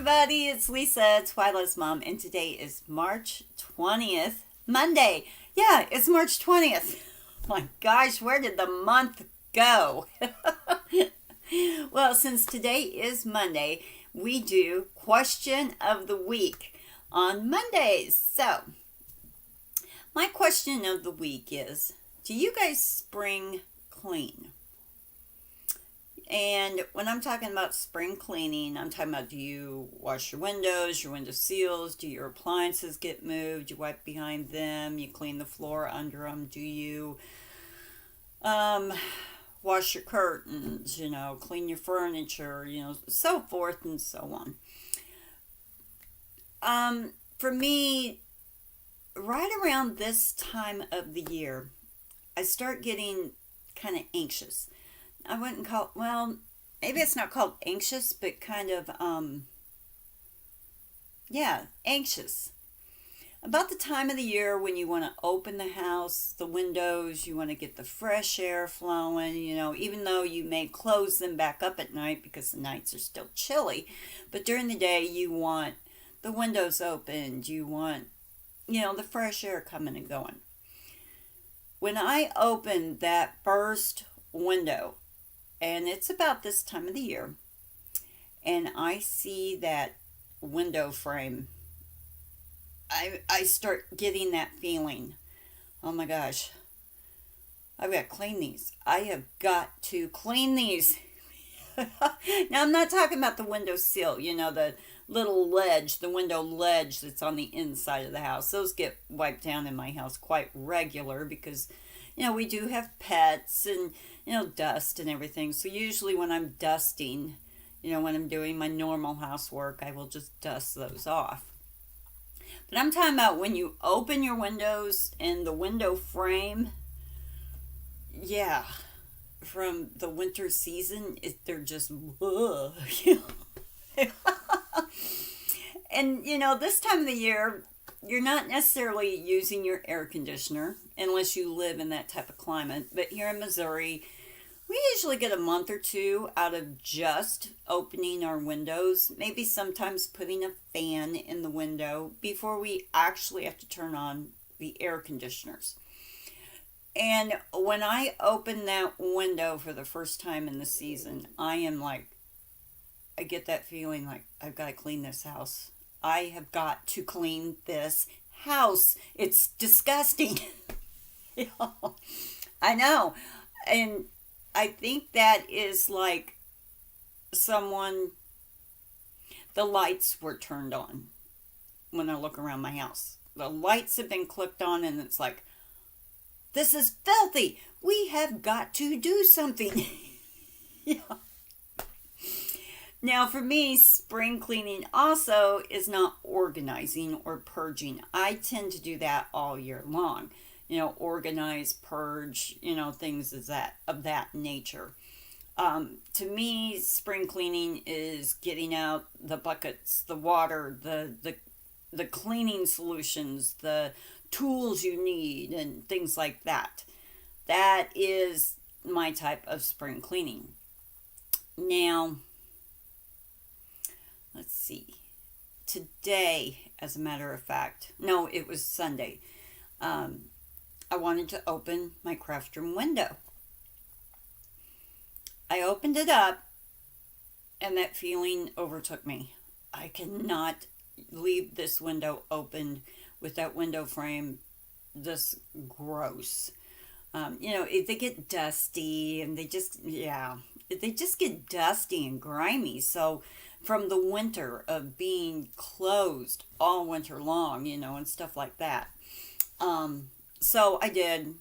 everybody, it's Lisa, Twilight's mom, and today is March 20th, Monday. Yeah, it's March 20th. My gosh, where did the month go? Well, since today is Monday, we do question of the week on Mondays. So, my question of the week is, do you guys spring clean? And when I'm talking about spring cleaning, I'm talking about, do you wash your window seals? Do your appliances get moved? You wipe behind them? You clean the floor under them? Do you wash your curtains? Clean your furniture? So forth and so on. For me, right around this time of the year, I start getting kind of anxious. I wouldn't call, well, maybe it's not called anxious, but kind of, anxious. About the time of the year when you want to open the house, the windows, you want to get the fresh air flowing, even though you may close them back up at night because the nights are still chilly. But during the day, you want the windows opened, you want, the fresh air coming and going. When I open that first window, and it's about this time of the year, and I see that window frame, I start getting that feeling, oh my gosh, I've got to clean these. I have got to clean these. Now, I'm not talking about the window sill, the little ledge, the window ledge that's on the inside of the house. Those get wiped down in my house quite regular because we do have pets and, dust and everything. So usually when I'm dusting, when I'm doing my normal housework, I will just dust those off. But I'm talking about when you open your windows and the window frame, from the winter season, they're just, ugh, And, this time of the year, you're not necessarily using your air conditioner unless you live in that type of climate. But here in Missouri, we usually get a month or two out of just opening our windows, maybe sometimes putting a fan in the window before we actually have to turn on the air conditioners. And when I open that window for the first time in the season, I get that feeling like I've got to clean this house. I have got to clean this house. It's disgusting. I know. And I think that is like the lights were turned on when I look around my house. The lights have been clicked on and it's like, this is filthy. We have got to do something. Now, for me, spring cleaning also is not organizing or purging. I tend to do that all year long. Organize, purge, things of that nature. To me, spring cleaning is getting out the buckets, the water, the cleaning solutions, the tools you need, and things like that. That is my type of spring cleaning. Now, let's see. Today, as a matter of fact, no, it was Sunday. I wanted to open my craft room window. I opened it up, and that feeling overtook me. I cannot leave this window open with that window frame this gross. They get dusty, and they just get dusty and grimy. So from the winter of being closed all winter long, and stuff like that. So I did.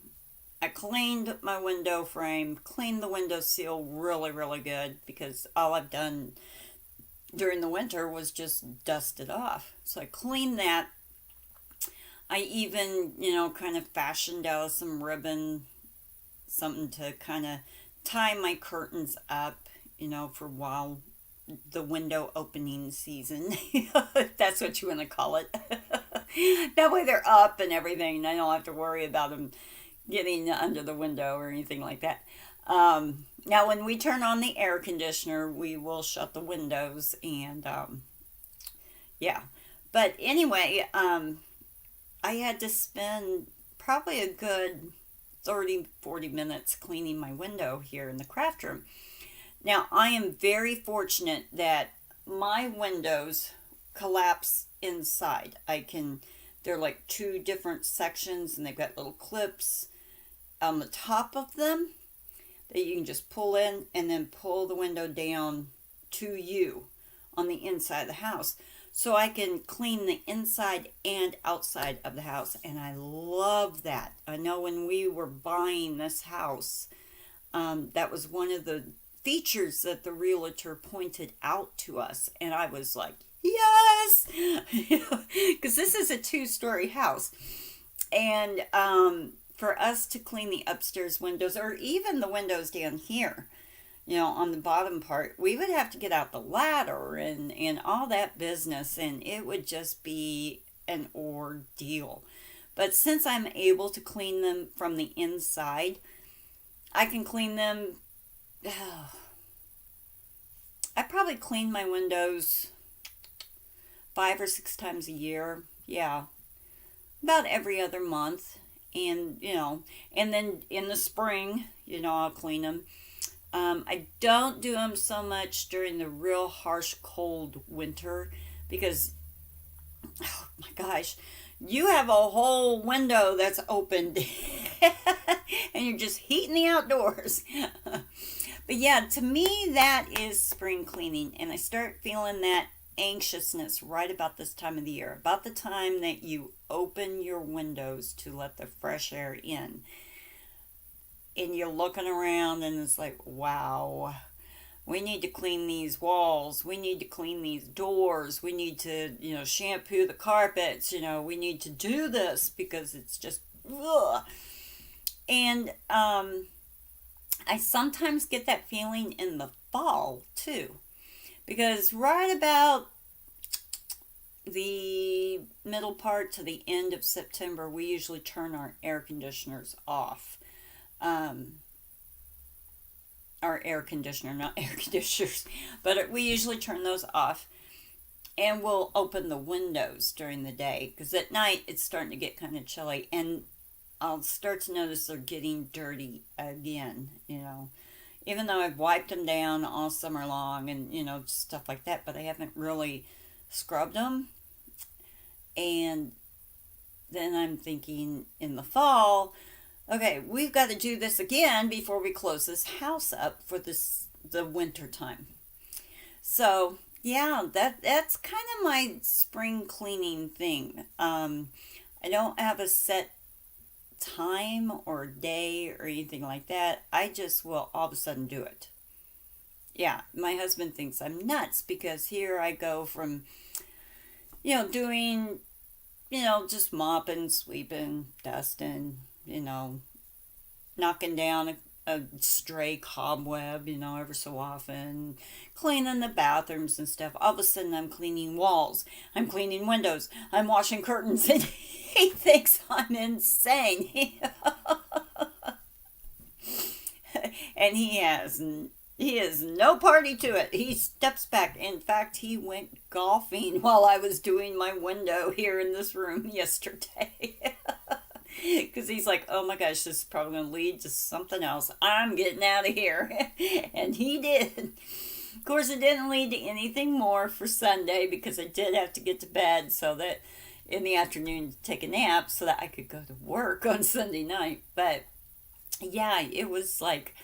I cleaned my window frame, cleaned the window seal really, really good because all I've done during the winter was just dust it off. So I cleaned that. I even, kind of fashioned out some ribbon, something to kind of tie my curtains up, for while the window opening season, if that's what you want to call it. That way they're up and everything, and I don't have to worry about them getting under the window or anything like that. Now, when we turn on the air conditioner, we will shut the windows and Yeah. But anyway, I had to spend probably a good 30, 40 minutes cleaning my window here in the craft room. Now, I am very fortunate that my windows collapse inside. They're like two different sections and they've got little clips on the top of them that you can just pull in and then pull the window down to you on the inside of the house. So I can clean the inside and outside of the house, and I love that. I know when we were buying this house, that was one of the features that the realtor pointed out to us, and I was like, yes, because this is a two-story house, and for us to clean the upstairs windows or even the windows down here, on the bottom part, we would have to get out the ladder and all that business, and it would just be an ordeal. But since I'm able to clean them from the inside, I can clean them. I probably clean my windows 5 or 6 times a year. Yeah, about every other month. And, and then in the spring, I'll clean them. I don't do them so much during the real harsh cold winter because, oh my gosh, you have a whole window that's opened and you're just heating the outdoors. But yeah, to me, that is spring cleaning. And I start feeling that anxiousness right about this time of the year, about the time that you open your windows to let the fresh air in. And you're looking around and it's like, wow, we need to clean these walls. We need to clean these doors. We need to, shampoo the carpets. We need to do this because it's just, ugh. And I sometimes get that feeling in the fall too. Because right about the middle part to the end of September, we usually turn our air conditioners off. Our air conditioner, not air conditioners, but we usually turn those off, and we'll open the windows during the day because at night it's starting to get kind of chilly, and I'll start to notice they're getting dirty again, even though I've wiped them down all summer long and stuff like that, but I haven't really scrubbed them. And then I'm thinking in the fall, okay, we've got to do this again before we close this house up for the winter time. So yeah, that's kind of my spring cleaning thing. I don't have a set time or day or anything like that. I just will all of a sudden do it. Yeah, my husband thinks I'm nuts because here I go from doing just mopping, sweeping, dusting, knocking down a stray cobweb, ever so often, cleaning the bathrooms and stuff. All of a sudden, I'm cleaning walls, I'm cleaning windows, I'm washing curtains, and he thinks I'm insane. And he is no party to it. He steps back. In fact, he went golfing while I was doing my window here in this room yesterday. Because he's like, oh my gosh, this is probably going to lead to something else. I'm getting out of here. And he did. Of course, it didn't lead to anything more for Sunday because I did have to get to bed so that in the afternoon to take a nap so that I could go to work on Sunday night. But yeah, it was like,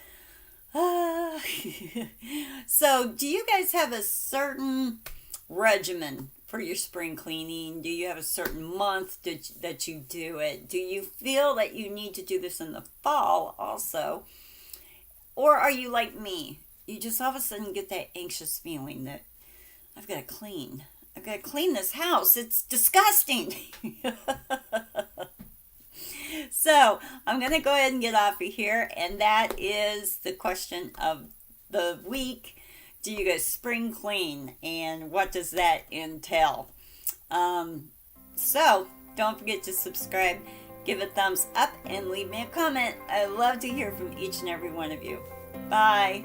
So, do you guys have a certain regimen for your spring cleaning? Do you have a certain month that you do it? Do you feel that you need to do this in the fall also? Or are you like me? You just all of a sudden get that anxious feeling that I've got to clean. I've got to clean this house. It's disgusting. So, I'm going to go ahead and get off of here. And that is the question of the week. Do you guys spring clean? And what does that entail? So, don't forget to subscribe, give a thumbs up, and leave me a comment. I love to hear from each and every one of you. Bye.